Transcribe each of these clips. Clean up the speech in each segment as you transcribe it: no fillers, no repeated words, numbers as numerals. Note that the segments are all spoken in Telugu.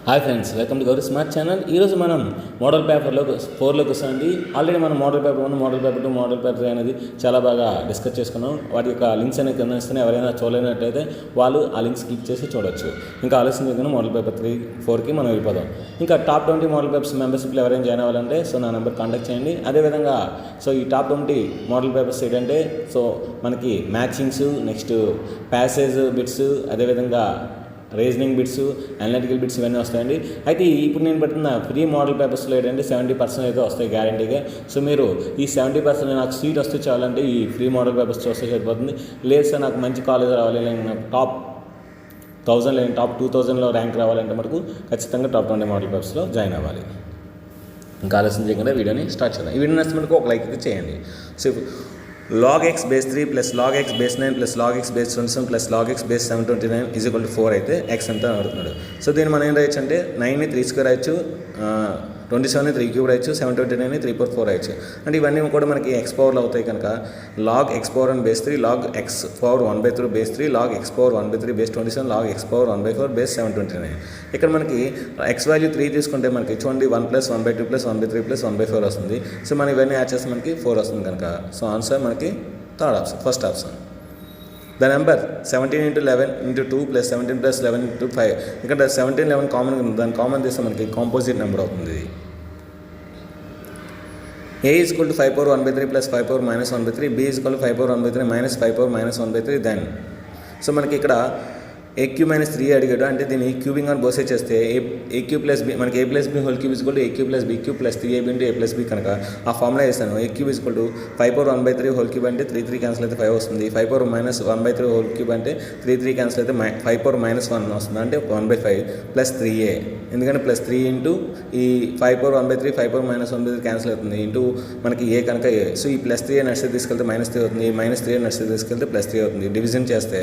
Hi friends, welcome to Gauri smart channel. ఈరోజు మనం మోడల్ పేపర్లో 4లోకి వస్తుంది. ఆల్రెడీ మనం model paper 1, model paper 2, model paper 3 అనేది చాలా బాగా డిస్కస్ చేసుకున్నాం. వాటి యొక్క లింక్స్ అనేది కింద ఇస్తున్నాయి. ఎవరైనా చూడలేనట్టయితే వాళ్ళు ఆ లింక్స్ క్లిక్ చేసి చూడొచ్చు. ఇంకా ఆలస్యం చేయకుండా మోడల్ పేపర్ 3, 4కి మనం వెళ్ళిపోదాం. ఇంకా టాప్ 20 మోడల్ పేపర్స్ మెంబర్షిప్లో ఎవరైనా జాయిన్ అవ్వాలంటే నా నెంబర్ కాంటాక్ట్ చేయండి. అదేవిధంగా ఈ టాప్ 20 మోడల్ పేపర్స్ ఏంటంటే మనకి మ్యాచింగ్స్, నెక్స్ట్ ప్యాసేజ్ బిట్స్, అదేవిధంగా రీజనింగ్ బిట్స్, అనలిటికల్ బిట్స్ ఇవన్నీ వస్తాయండి. అయితే ఇప్పుడు నేను పెట్టిన ఫ్రీ మోడల్ పేపర్స్లో ఏంటంటే 70% అయితే వస్తాయి గ్యారంటీగా. మీరు ఈ 70% నాకు సీట్ వస్తే చాలంటే ఈ ఫ్రీ మోడల్ పేపర్స్ చూస్తే సరిపోతుంది. లేదు సార్ నాకు మంచి కాలేజ్ రావాలి, నాకు టాప్ 1000 లేని టాప్ 2000లో ర్యాంక్ రావాలంటే మనకు ఖచ్చితంగా టాప్ 20 మోడల్ పేపర్స్లో జాయిన్ అవ్వాలి. ఇంకా ఆలస్యం చేయకుండా వీడియోని స్టార్ట్ చేద్దాం. ఈ వీడియో నచ్చితే మనకు ఒక లైక్ అయితే చేయండి. log x base 3 plus log x base 9 plus log x base 27 plus log x base 729 is equal to 4 అయితే x ఎంత అడుగుతున్నాడు. దీన్ని మనం ఏం రాయొచ్చు అంటే 9ని 3 స్క్వేర్ రాయొచ్చు, 27ని 3 క్యూబ్ రాయొచ్చు, 729ని 3 పవర్ 4 రాయొచ్చు. అంటే ఇవన్నీ కూడా మనకి ఎక్స్ పవర్లో అవుతాయి కనుక log x power 1 base 3 log x power 1/3 base 3 log x power 1/3 base 27 log x power 1/4 base 729. ఇక్కడ మనకి x వాల్యూ 3 తీసుకుంటే మనకి చూడండి 1 + 1/2 + 1/3 + 1/4 వస్తుంది. మనం ఇవన్నీ యాడ్ చేస్తే మనకి 4 వస్తుంది కనుక ఆన్సర్ మనకి third option, first option. The number 17 × 11 × 2 + 17 + 11 × 5. ఇక్కడ 17, 11 కామన్ ఉంది. దాన్ని కామన్ చేస్తే మనకి కాంపోజిట్ నెంబర్ అవుతుంది. a = 5 power 1/3 + 5 power -1/3, b = 5 power 1/3 - 5 power -1/3. Then మనకి ఇక్కడ a³ - 3 అడిగాడు. అంటే దీన్ని క్యూబింగ్ అని బోసే చేస్తే a³ + b మనకి a + b whole cube = a³ + b³ + 3ab × a + b కనుక ఆ ఫార్ములా వేస్తాను. a³ = 5 పవర్ 1/3 హోల్ క్యూబ్ అంటే 3 క్యాన్సిల్ అయితే 5 వస్తుంది. 5 పవర్ -1/3 హోల్ క్యూబ్ అంటే 3 క్యాన్సిల్ అయితే 5 పవర్ -1 వస్తుంది. అంటే 1/5 + 3a, ఎందుకంటే +3 ఇంటూ ఈ 5 పవర్ 1/3 5 పవర్ -1/3 క్యాన్సిల్ అవుతుంది ఇంటూ మనకి ఏ కనుక ఏ. ఈ +3 నడిస్తే తీసుకెళ్తే -3 అవుతుంది. ఈ -3 నడిస్తే తీసుకెళ్తే +3 అవుతుంది. డివిజన్ చేస్తే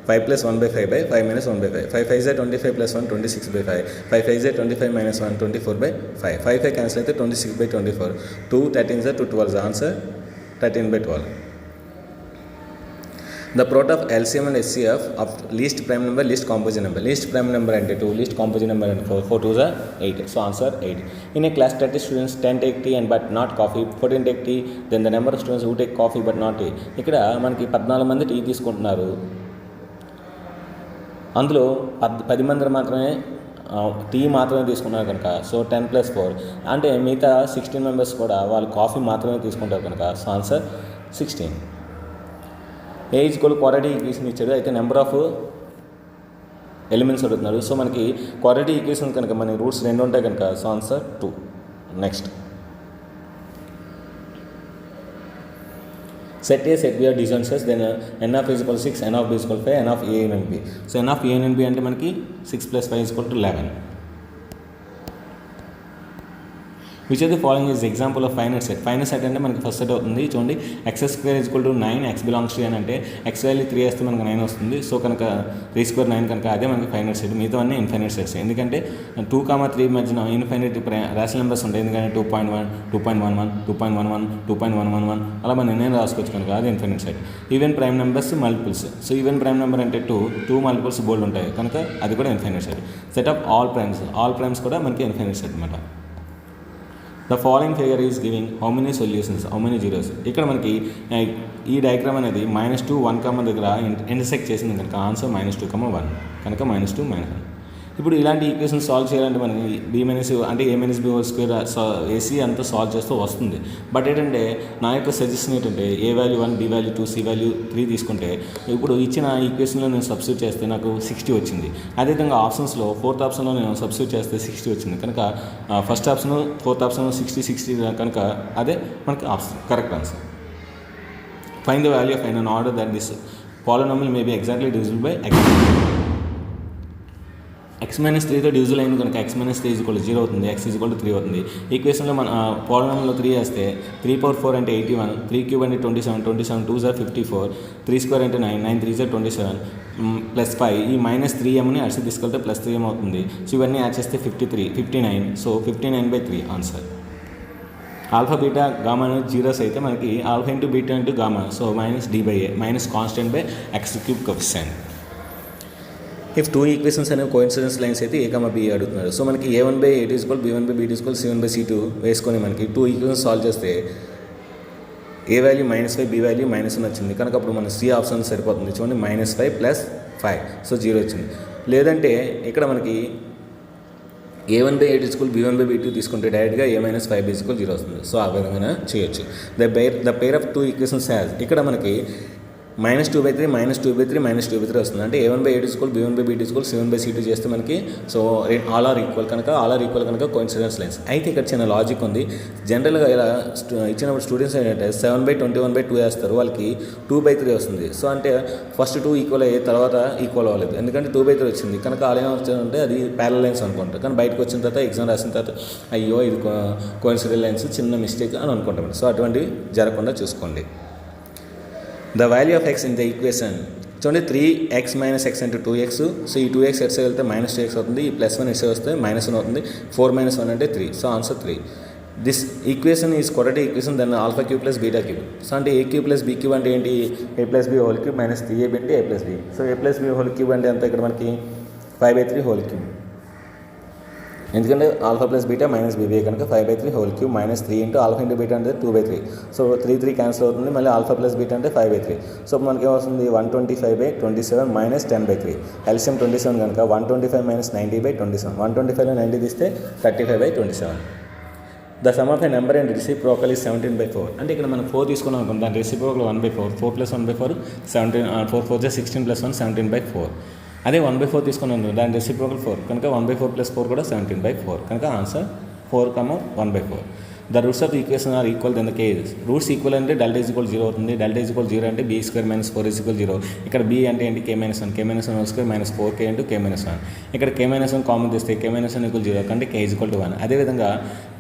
5 + 1/5 5 - 1/5 5 × 5 = 25 + 1 26/5 5 × 5 = 25 - 1 24/5 5 క్యాన్సిల్ అయితే 26/24 2 13 = 12. Answer 13/12. The product of LCM and HCF of least prime number, least composite number. Least prime number అంటే 2, least composite number అంటే 4, 4 2s are 8. Answer 8. In a class 30 students 10 take tea and but not coffee, 14 take tea, then the number of students who take coffee but not tea. ఇక్కడ మనకి 14 మంది టీ తీసుకుంటున్నారు. అందులో 10 మంది మాత్రమే టీ మాత్రమే తీసుకున్నారు కనుక 10 + 4 అంటే మిగతా 16 మెంబర్స్ కూడా వాళ్ళు కాఫీ మాత్రమే తీసుకుంటారు కనుక ఆన్సర్ 16. ఏ = క్వాడ్రాటిక్ ఈక్వేషన్ ఇచ్చాడు. అయితే నెంబర్ ఆఫ్ ఎలిమెంట్స్ అడుగుతున్నారు. మనకి క్వాడ్రాటిక్ ఈక్వేషన్ కనుక మనకి రూట్స్ 2 ఉంటాయి కనుక answer 2. Next set A, set B are disjoint sets, then n of A = 6, n of B = 5, n of A and B. n of A and B అంటే మనకి 6 + 5 = 11. Which of the following is example of finite set. Finite set అంటే మనకి ఫస్ట్ సెట్ అవుతుంది. చూడండి x² = 9, x belongs to n అంటే x వాల్యూ 3 వేస్తే మనకు 9 వస్తుంది. కనుక 3² 9 కనుక అదే మనకి ఫైనైట్ సెట్. మిగతా అన్నీ ఇన్ఫైనైట్ సెట్స్. ఎందుకంటే 2, 3 మధ్యన ఇన్ఫైనైట్ రేషనల్ నెంబర్స్ ఉంటాయి. ఎందుకంటే 2.1, 2.11, 2.11, 2.111 అలా మనం ఎన్నైనా రాసుకోవచ్చు కనుక అది infinite set. Even prime numbers multiples. Even prime number అంటే 2 మల్టిపుల్స్ బోల్డ్ ఉంటాయి కనుక అది కూడా infinite set. Set of all primes కూడా మనకి ఇన్ఫైనైట్ సెట్ అనమాట. The following figure is giving how many solutions, how many zeros. ఇక్కడ మనకి ఈ డయాగ్రామ్ అనేది -2, 1 దగ్గర ఇంటర్సెక్ట్ చేసింది కనుక ఆన్సర్ -2, 1 కనుక -2, -1. ఇప్పుడు ఇలాంటి ఈక్వేషన్ సాల్వ్ చేయాలంటే మనకి b అంటే a - b whole square AC అంతా సాల్వ్ చేస్తూ వస్తుంది. బట్ ఏంటంటే నా యొక్క సజెషన్ ఏంటంటే a value 1, b value 2, c value 3 తీసుకుంటే ఇప్పుడు ఇచ్చిన ఈక్వేషన్లో నేను సబ్స్టిట్యూట్ చేస్తే నాకు 60 వచ్చింది. అదేవిధంగా ఆప్షన్స్లో 4th ఆప్షన్లో నేను సబ్స్టిట్యూట్ చేస్తే 60 వచ్చింది కనుక ఫస్ట్ ఆప్షన్ 4th ఆప్షన్ 60 కనుక అదే మనకి option correct answer. Find the value of n order that this polynomial may be exactly divisible by x. x - 3తో డివిజిబుల్ అయింది కనుక x - 3 = 0 అవుతుంది. x = 3 అవుతుంది. ఈక్వేషన్లో మన పాలినామియల్లో 3 వేస్తే 3/4 అంటే 81, 3³ అంటే 27, 27 2s are 54, 3² అంటే 9, 9 3s are 27 +5 ఈ -3mని అడిసి తీసుకెళ్తే +3m అవుతుంది. ఇవన్నీ యాడ్ చేస్తే 53, 59 59/3 ఆన్సర్. ఆల్ఫా బీటా గామా అనేది జీరోస్ అయితే మనకి alpha into beta into gamma -d/a -constant/x³ coefficient. If two equations అనేవి కోఇన్సిడెన్స్ లైన్స్ అయితే A, B అడుగుతున్నారు. సో మనకి A1/A B1/B C1/C2 వేసుకొని మనకి టూ ఈక్వేషన్స్ సాల్వ్ చేస్తే A వాల్యూ -5 B వాల్యూ -1 వచ్చింది కనుక అప్పుడు మన C ఆప్షన్ సరిపోతుంది. చూడండి -5 + 5 సో 0 వచ్చింది. లేదంటే ఇక్కడ మనకి A1/8 B1/B2 తీసుకుంటే డైరెక్ట్గా A - 5B 0 వస్తుంది. సో ఆ విధంగా చేయొచ్చు. The pair of two equations has ఇక్కడ మనకి -2/3 -2/3 వస్తుంది. అంటే A1/8 B1/B2 C1/C2 చేస్తే మనకి సో ఆల్ ఆర్ ఈక్వల్ కనుక కోఇన్సిడెన్స్ లైన్స్. అయితే ఇక్కడ చిన్న లాజిక్ ఉంది. జనరల్గా ఇలా ఇచ్చినప్పుడు స్టూడెంట్స్ ఏంటంటే 7/21/2 వేస్తారు, వాళ్ళకి 2/3 వస్తుంది. సో అంటే ఫస్ట్ 2 ఈక్వల్ అయ్యే తర్వాత ఈక్వల్ అవ్వలేదు, ఎందుకంటే 2/3 వచ్చింది కనుక అలా ఏమవుతుందంటే అది ప్యారలల్ లైన్స్ అనుకుంటారు. కానీ బయటకు వచ్చిన తర్వాత ఎగ్జామ్ రాసిన తర్వాత అయ్యో ఇది కోఇన్సిడెన్స్ లైన్స్ చిన్న మిస్టేక్ అని అనుకుంటాం. సో అటువంటివి జరగకుండా చూసుకోండి. The value of x in the equation చూడండి 3x - x × 2x. సో ఈ 2x ఎట్సే వెళ్తే -2x అవుతుంది, ఈ +1 ఎట్సే వస్తే -1 అవుతుంది. 4 - 1 అంటే 3. So answer 3. This equation is కొరటి ఈక్వేషన్ దెన్ α³ + β³ సో అంటే a³ + b³ అంటే ఏంటి a+b³ - 3ab అంటే a+b. సో a+b³ అంటే ఎంత ఇక్కడ మనకి 5/3 ఎందుకంటే α + β - bb కనుక 5/3 -3 × α × β అంటే 2/3. సో 3 క్యాన్సిల్ అవుతుంది, మళ్ళీ α + β అంటే 5/3. సో మనకి ఏమవుతుంది 125/27 - 10/3. ఎల్సిఎం 27 కనుక 125 - 90/27. 125లో 90 తీస్తే 35/27. The sum of a number and reciprocal is 17/4. అంటే ఇక్కడ మనం 4 తీసుకున్నాం అనుకుంటాం, దాని రెసిప్రోకల్ 1/4. 4 + 1/4 17, 4 × 4 = 16 + 1 17/4. అదే 1/4 తీసుకున్నాను, దాని రెసిప్రోకల్ 4 కనుక 1/4 + 4 కూడా 17/4 కనుక answer 4, 1/4. The roots of equation are equal then the case. Roots equal అంటే δ = 0 అవుతుంది. δ = 0 అంటే b² - 4 = 0. ఇక్కడ b అంటే ఏంటి k - 1 -1 4k × k - 1. ఇక్కడ k - 1 కామన్ తీస్తే k - 1 = 0 కంటే k = 1. అదేవిధంగా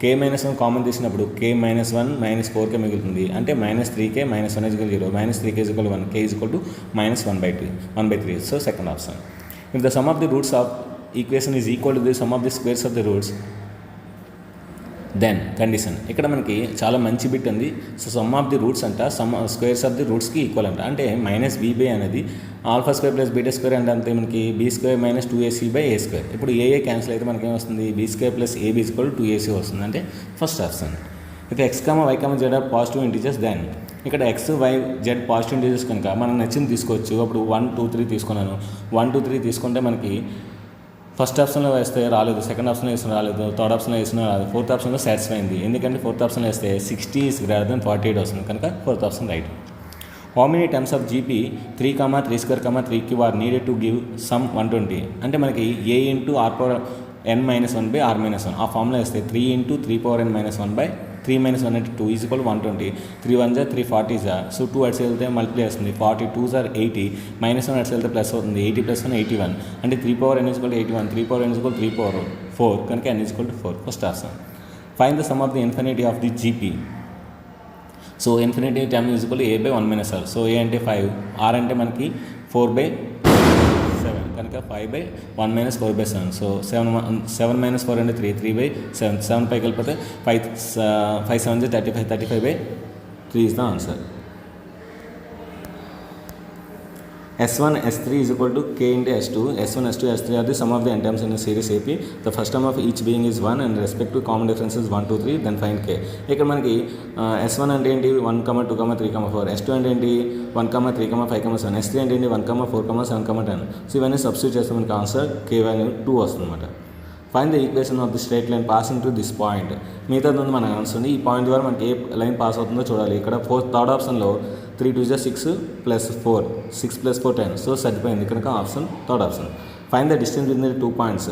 k - 1 కామన్ తీసినప్పుడు k - 1 -4k మిగులుతుంది, అంటే -3k - 1 = 0 -3k = 1 k = -1/3. So second option. If the sum of the roots of equation is equal to the sum of the squares of the roots, then condition. ఇక్కడ మనకి చాలా మంచి బిట్ ఉంది. So sum of the roots అంట స్క్వేర్స్ ఆఫ్ ది రూట్స్కి ఈక్వల్ అంట. అంటే -bb అనేది α² + β² అంటే అంతే మనకి b² - 2ac/a². ఇప్పుడు ఏ క్యాన్సిల్ అయితే మనకి ఏమొస్తుంది b² + ab = 2ac వస్తుంది, అంటే first option. If x, y, z are positive integers then ఇక్కడ x, y, z positive integers కనుక మనకు నచ్చింది తీసుకోవచ్చు. అప్పుడు 1, 2, 3 తీసుకున్నాను. 1, 2, 3 తీసుకుంటే మనకి ఫస్ట్ ఆప్షన్లో వేస్తే రాలేదు, సెకండ్ ఆప్షన్లో వేసిన రాలేదు, థర్డ్ ఆప్షన్లో వేసిన రాలేదు, ఫోర్త్ ఆప్షన్లో సాటిస్ఫై అయింది. ఎందుకంటే ఫోర్త్ ఆప్షన్లో వేస్తే 60 > 48 వస్తుంది కనుక fourth option right. How many terms of GP 3, 3², 3³ are needed to give sum 120. అంటే మనకి a × r⁻n - 1/r-1 ఆ ఫార్ములా వేస్తే 3 × 3⁻n - 1/3 - 1 అంటే 2 = 120. 3 1 3 40 సో 2 అట్స్ వెళ్తే మల్టిప్లై వస్తుంది. 42 80 -1 అట్స్ వెళ్తే ప్లస్ అవుతుంది. 80 + 1 81 అంటే 3⁻n = 81. 3⁻n = 3/4 కనుక n = 4 first option. Find the sum of the infinity of the GP. So infinity term = a/1 - r. So a అంటే 5, r అంటే మనకి 4/7 కనుక 5/1 - 4/7. సో 7 - 4 అంటే 3, 3/7. 7 పైకి వెళ్ళిపోతే 5 7 35, 35/3 is the answer. S1 S3 = k × S2. S1 S2 S3 are the sum of the n terms in a series AP. The first term of each being is 1 and respective common difference is 1, 2, 3. Then find k. ఇక్కడ మనకి S1 అంటే ఏంటి 1, 2, 3, 4. S2 అంటే ఏంటి 1, 3, 5, 7. S3 అంటే ఏంటి 1, 4, 7, 10. సో ఇవన్నీ సబ్స్టిట్యూట్ చేస్తే మనకి ఆన్సర్ k వాల్యూ 2 వస్తుంది అనమాట. Find the equation of the straight line passing to this point. మిగతాది మనకు ఆన్సర్ ఉంది. ఈ పాయింట్ ద్వారా మనకి ఏ లైన్ పాస్ అవుతుందో చూడాలి. ఇక్కడ థర్డ్ ఆప్షన్లో 3 2 6 + 4 6 + 4 10. సో సరిపోయింది కనుక option third option. Find the distance between the 2 points.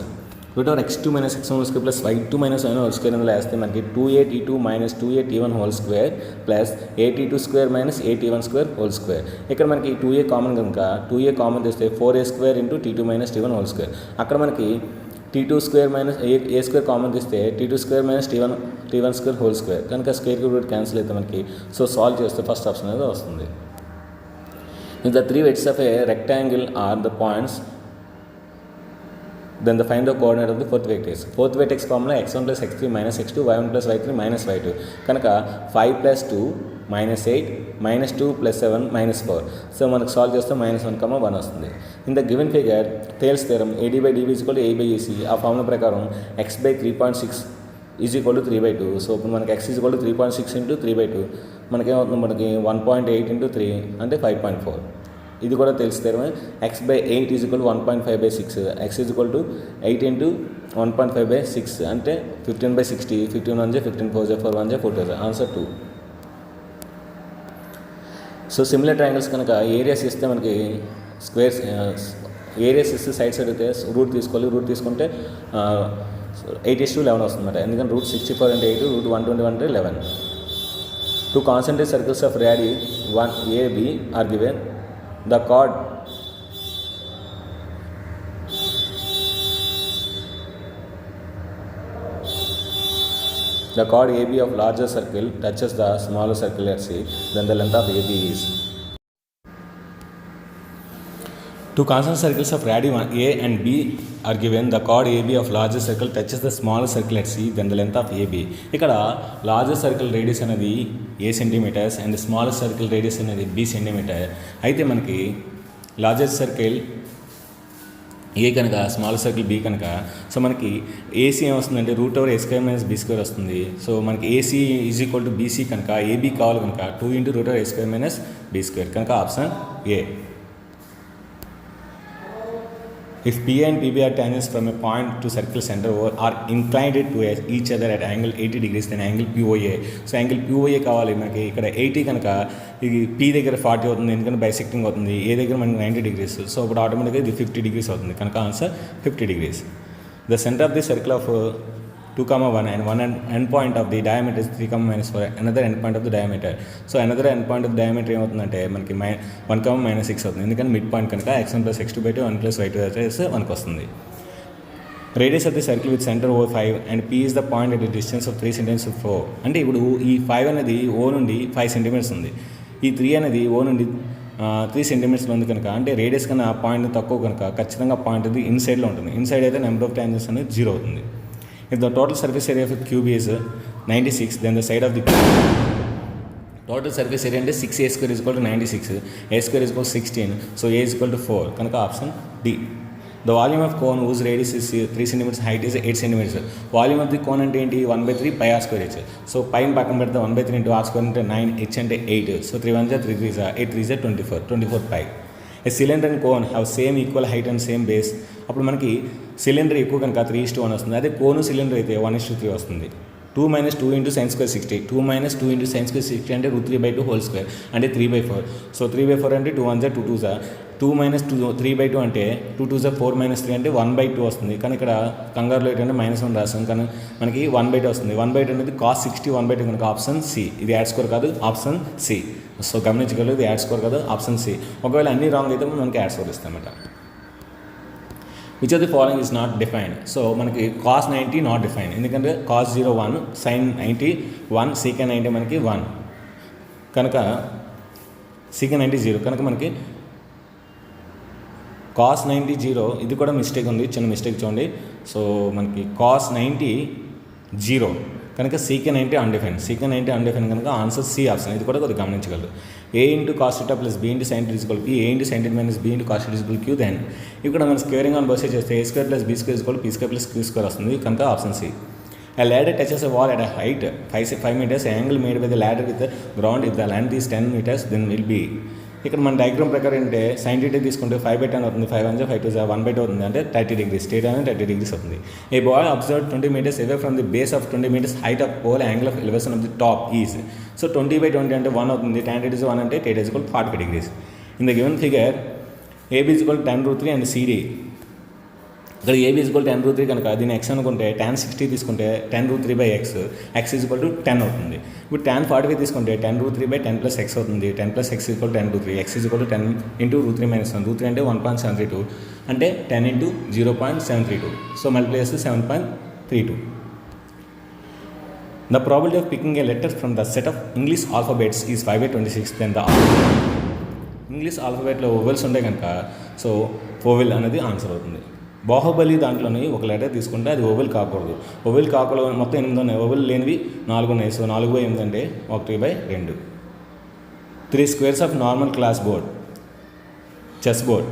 x2 - x1² + y2 - y1² ఇందులో వేస్తే మనకి 2at2 - 2at1² + at2² - at1² ఇక్కడ మనకి 2a కామన్ కనుక 2a కామన్ తెస్తే 4a² × t2 - t1². అక్కడ మనకి t2² - a² కామన్ తీస్తే t2² - t1² కనుక స్క్వేర్ రూట్ క్యాన్సిల్ అయితే మనకి సో సాల్వ్ చేస్తే ఫస్ట్ ఆప్షన్ అనేది వస్తుంది. If the 3 edges of a rectangle are the points, then find the coordinate of the fourth vertex. Fourth vertex formula x1 + x3 - x2 y1 + y3 - y2 కనుక 5 + 2 -8, -2 + 7 -4. సో మనకు సాల్వ్ చేస్తే -1, 1 వస్తుంది. In the given figure Thales theorem AD/dB = A/AC. ఆ ఫార్ములా ప్రకారం x/3.6 = 3/2. సో ఇప్పుడు మనకి x = 3.6 × 3/2 మనకేమవుతుంది, మనకి 1.8 × 3 అంటే 5.4. ఇది కూడా తెలిస్తే x/8 = 1.5/6, x = 8 × 1.5/6 అంటే 15/60, 15 1 15 4 4 1 4 2 ఆన్సర్ 2. సో సిమిలర్ ట్రయాంగిల్స్ కనుక ఏరియాస్ ఇస్తే మనకి స్క్వేర్స్ ఏరియాస్ ఇస్తే సైడ్ అయితే రూట్ తీసుకోవాలి. రూట్ తీసుకుంటే 8:11 వస్తుంది అన్నమాట. ఎందుకంటే route 64 × 8, route 121 × 11. 2 concentric circles of radii 1 AB are given. The chord AB of larger circle touches the smaller circle at C, then the length of AB is. 2 concentric circles of radii A and B are given. The chord AB of larger circle touches the smaller circle at C, then the length of AB. ఇక్కడ larger circle radius అనేది A centimetres and smaller circle radius అనేది B సెంటీమీటర్. అయితే మనకి లార్జర్ సర్కిల్ ఏ కనుక స్మాల్ సర్కిల్ బి కనుక సో మనకి ఏసీ ఏమొస్తుందంటే √A² - B² వస్తుంది. సో మనకి ఏసీ = BC కనుక ఏబీ కావాలి కనుక 2 × √A² - B² కనుక option A. If PA and PB are tangents from a point to circle center or are inclined to each other at angle 80 degrees, then angle POA. So angle POA కావాలి మనకి. ఇక్కడ 80 కనుక ఇది P దగ్గర 40 అవుతుంది, ఎందుకంటే బైసెక్టింగ్ అవుతుంది. ఏ దగ్గర మనకి 90 degrees. సో ఇప్పుడు ఆటోమేటిక్గా ఇది 50 degrees అవుతుంది కనుక answer 50 degrees. The center of the circle of 2, 1 and one end point of the diameter is 3, -4, another end point of the diameter. So another end point of the diameter ఏమవుతుందంటే మనకి 1, -6 అవుతుంది, ఎందుకంటే మిడ్ పాయింట్ కనుక x1 + x2/2 1 + y2 1 వస్తుంది. Radius of the circle with center over 5 and P is the point at a distance of 3 cm from 4. అంటే ఇప్పుడు ఈ 5 అనేది O నుండి 5 cm ఉంది, ఈ 3 అనేది O నుండి 3 cm ఉంది కనుక అంటే రేడియస్ కన్నా ఆ పాయింట్ తక్కువ కనుక ఖచ్చితంగా పాయింట్ అది ఇన్సైడ్లో ఉంటుంది. ఇన్సైడ్ అయితే నెంబర్ ఆఫ్ ట్యాంజెంట్స్ అనేది 0 అవుతుంది. If the total surface area of a cube is 96, then the side of the cube total surface area అంటే 6a² = 96, a² = 16, so a = 4 కనుక option D. The volume of cone whose radius is 3 cm, height is 8 cm. Volume of the cone అంటే ఏంటి, 1/3 πr²h. సో పైన పక్కన పెడితే 1/3 × r² అంటే 9, h అంటే 8, so 3 1 3 3 8 3 24 π. A cylinder and cone have same equal height and same base. అప్పుడు మనకి సిలిండర్ ఎక్కువ కనుక 3:1 వస్తుంది, అదే కోను సిలిండర్ అయితే 1:3 వస్తుంది. 2 - 2 × sin² 60, 2 - 2 × sin² 60 అంటే √3/2 2 అంటే 3/4. సో 3/4 అంటే 2 1 2 2 2 - 2 3/2 అంటే 2 2 4 - 3 అంటే 1/2 వస్తుంది. కానీ ఇక్కడ కంగారులో ఏంటంటే -1 రాసాం, కానీ మనకి 1/2 వస్తుంది. 1/2 అనేది cos 60 1/2 కనుక ఆప్షన్ సి. ఇది యాడ్ స్కోర్ కాదు, ఆప్షన్ సి. సో గమనించగలరు, ఇది యాడ్ స్కోర్ కాదు, ఆప్షన్ సి. ఒకవేళ అన్ని రాంగ్ అయితే మనకి యాడ్ స్కోర్ ఇస్తామన్నమాట. Which of the following is not defined. So మనకి cos 90 నాట్ డిఫైన్డ్, ఎందుకంటే cos 0 1, sin 90 1, sec 90 మనకి 1 కనుక sec 90 0 కనుక మనకి cos 90 0. ఇది కూడా మిస్టేక్ ఉంది, చిన్న మిస్టేక్ చూడండి. సో మనకి cos 90 0 కనుక sec 90 అన్డిఫైన్డ్, sec 90 అన్డిఫైన్డ్ కనుక ఆన్సర్ సి ఆప్షన్. ఇది కూడా కొద్దిగా గమనించగలరు. a × cos θ + b × sin θ = p, a × sin θ - b × cos θ = q. Then ఇక్కడ మనం స్క్వేరింగ్ ఆన్ బస్ చేస్తే a² + b² = p² + q² వస్తుంది కనుక option C. A ladder touches a wall at a height 5 meters. Angle made by the ladder with the ground, if the length is 10 meters, then will be. ఇక్కడ మన డయాగ్రామ్ ప్రకారం అంటే sin θ తీసుకుంటే 5/10 అవుతుంది, 5 1 5 2 1/2 అవుతుంది, అంటే 30 degrees. స్ట్రైట్ అనేది 30 degrees అవుతుంది. A boy observed 20 meters away from the base of 20 meters height of pole, angle of elevation of the top is. So 20/20 అంటే 1 అవుతుంది, tan θ = 1 అంటే θ = 45 degrees. In the given figure AB = tan√3 and CD. ఇక్కడ AB = tan√3 కనుక దీన్ని x అనుకుంటే tan 60 తీసుకుంటే tan√3/x, x = 10 అవుతుంది. ఇప్పుడు tan 45 తీసుకుంటే tan√3/10 + x అవుతుంది, 10 + x = tan√3, x = 10 × √3 - 1, √3 అంటే 1.732 అంటే 10 × 0.732, సో మల్టిప్లై చేస్తే 7.32. The probability of picking a letter from the set of English alphabets is 5/26. Then the English ఆల్ఫాబెట్లో ఓవెల్స్ ఉంటాయి కనుక సో ఓవెల్ అనేది ఆన్సర్ అవుతుంది. బాహుబలి దాంట్లోని ఒక లెటర్ తీసుకుంటే అది ఓవెల్ కాకూడదు. ఓవెల్ కాకూడదు మొత్తం 8 ఉన్నాయి, ఓవెల్ లేనివి 4 ఉన్నాయి. సో 4/8 అంటే 1/2. 3 squares of normal class board, chess board.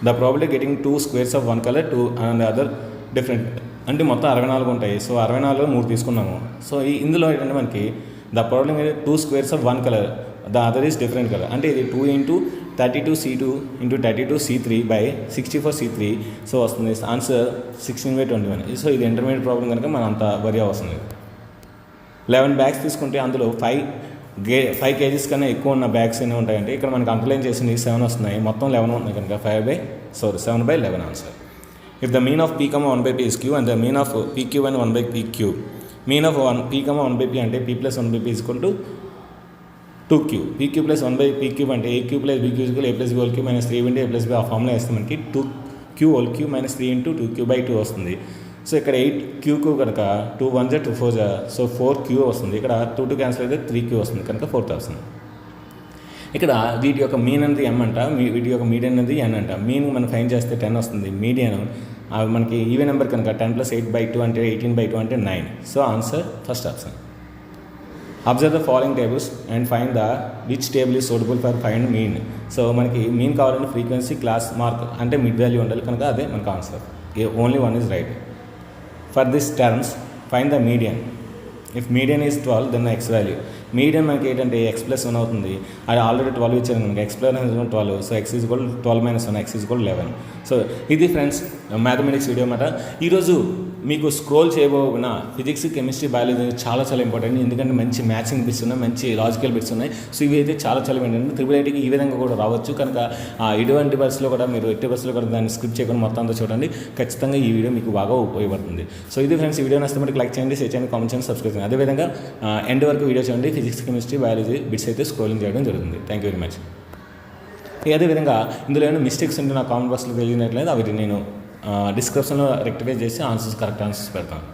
The probability getting 2 squares of one color, 2 and the other different. అంటే మొత్తం 64 ఉంటాయి. సో 64లో 3 తీసుకున్నాము. సో ఇందులో ఏంటంటే మనకి the problem 2 squares of one color, the other is different color. అంటే ఇది 2 into 32C2 into 32C3 by 64C3. So వస్తుంది ఆన్సర్ 16/21. సో ఇది ఇంటర్మీడియట్ ప్రాబ్లం కనుక మనం అంత వరి అవసరం లేదు. 11 బ్యాగ్స్ తీసుకుంటే అందులో 5 kgs కన్నా ఎక్కువ ఉన్న బ్యాగ్స్ ఎన్ని ఉంటాయంటే ఇక్కడ మనకి అండర్లైన్ చేసింది 7 వస్తున్నాయి. మొత్తం 11 ఉన్నాయి కనుక 7/11 answer. If the mean of p, 1 by p is q and the mean of pq and 1 by pq. Mean of p, 1 by p అంటే p plus 1 by p is equal to 2q. pq plus 1 by pq అంటే aq plus bq is equal to a plus b whole q minus 3 into a plus b. ఆ ఫార్ములా వేస్తే మనకి 2q whole q minus 3 into 2q by 2 వస్తుంది. సో ఇక్కడ 8q కనుక 2 1 2 4 సో 4q వస్తుంది. ఇక్కడ 2 2 క్యాన్సిల్ అయితే 3q వస్తుంది కనుక 4th ఆప్షన్. ఇక్కడ వీటి యొక్క మీన్ అనేది m అంట, వీటి యొక్క మీడియన్ అనేది n అంట. మీన్ మనం ఫైండ్ చేస్తే 10 వస్తుంది. మీడియన్ మనకి ఈవెన్ నెంబర్ కనుక 10 + 8/2 అంటే 18/2 అంటే 9. So answer first option. Observe the following tables and find the which table is suitable for find mean. So మనకి మీన్ కావాలంటే ఫ్రీక్వెన్సీ, క్లాస్, మార్క్ అంటే మిడ్ వాల్యూ ఉండాలి కనుక అదే మనకు answer. Only one is right. For this terms find the median. If median is 12 then X value. Median మనకి ఏంటంటే x + 1 అవుతుంది. అది ఆల్రెడీ 12 ఇచ్చారు మనకి. x + 1 12. So x = 12 - 1, x = 11. So ఇది ఫ్రెండ్స్ మ్యాథమెటిక్స్ వీడియో అన్నమాట. ఈరోజు మీకు స్క్రోల్ చేయబోయిన ఫిజిక్స్, కెమిస్ట్రీ, బయాలజీ చాలా ఇంపార్టెంట్. ఎందుకంటే మంచి మ్యాథ్సింగ్ బిట్స్ ఉన్నాయి, మంచి లాజికల్ బిట్స్ ఉన్నాయి. సో ఇవి అయితే చాలా ఇంపార్టెంట్. త్రిబుల్ ఐటీకి ఈ విధంగా కూడా రావచ్చు కనుక ఇటువంటి బస్సులో కూడా మీరు ఎట్టి బస్సులో కూడా దాన్ని స్క్రిప్ట్ చేయకుండా మొత్తం అంతా చూడండి. ఖచ్చితంగా ఈ వీడియో మీకు బాగా ఉపయోగపడుతుంది. సో ఇది ఫ్రెండ్స్, ఈ వీడియో నచ్చితే లైక్ చేయండి, షేర్ చేయండి, కామెంట్ చేయండి, సబ్స్క్రైబ్ చేయండి. అదేవిధంగా ఎండ్ వరకు వీడియో చూడండి. ఫిజిక్స్, కెమిస్ట్రీ, బయాలజీ బిట్స్ అయితే స్క్రోలింగ్ చేయడం జరుగుతుంది. Thank you very much. అదేవిధంగా ఇందులో ఏమైనా మిస్టేక్స్ ఉంటే నా కామెంట్ బాక్స్లో తెలియనట్లేదు, అవి నేను డిస్క్రిప్షన్లో రెక్టిఫై చేసి కరెక్ట్ ఆన్సర్స్ పెడతాను.